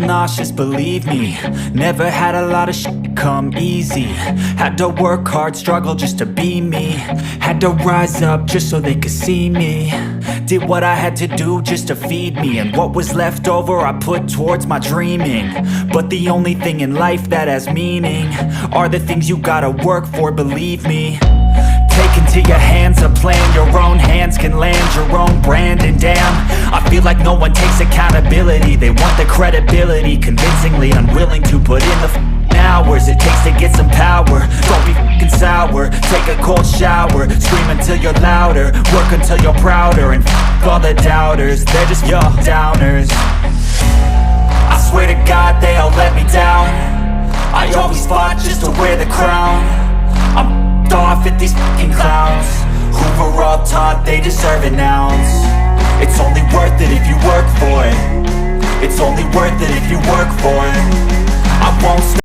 nauseous, believe me. Never had a lot of shit come easy. Had to work hard, struggle just to be me. Had to rise up just so they could see me. Did what I had to do just to feed me, and what was left over I put towards my dreaming. But the only thing in life that has meaning are the things you gotta work for, believe me. Take into your hands a plan, your own hands can land your own brand. And damn, I feel like no one takes accountability. They want the credibility, convincingly unwilling to put in the hours it takes to get some power. Don't be f***ing sour, take a cold shower. Scream until you're louder, work until you're prouder. And f*** all the doubters, they're just your downers. I swear to God they all let me down. I always fought just to wear the crown. I'm off at these fucking clowns who were all taught they deserve an ounce. It's only worth it if you work for it. It's only worth it if you work for it. I won't stop.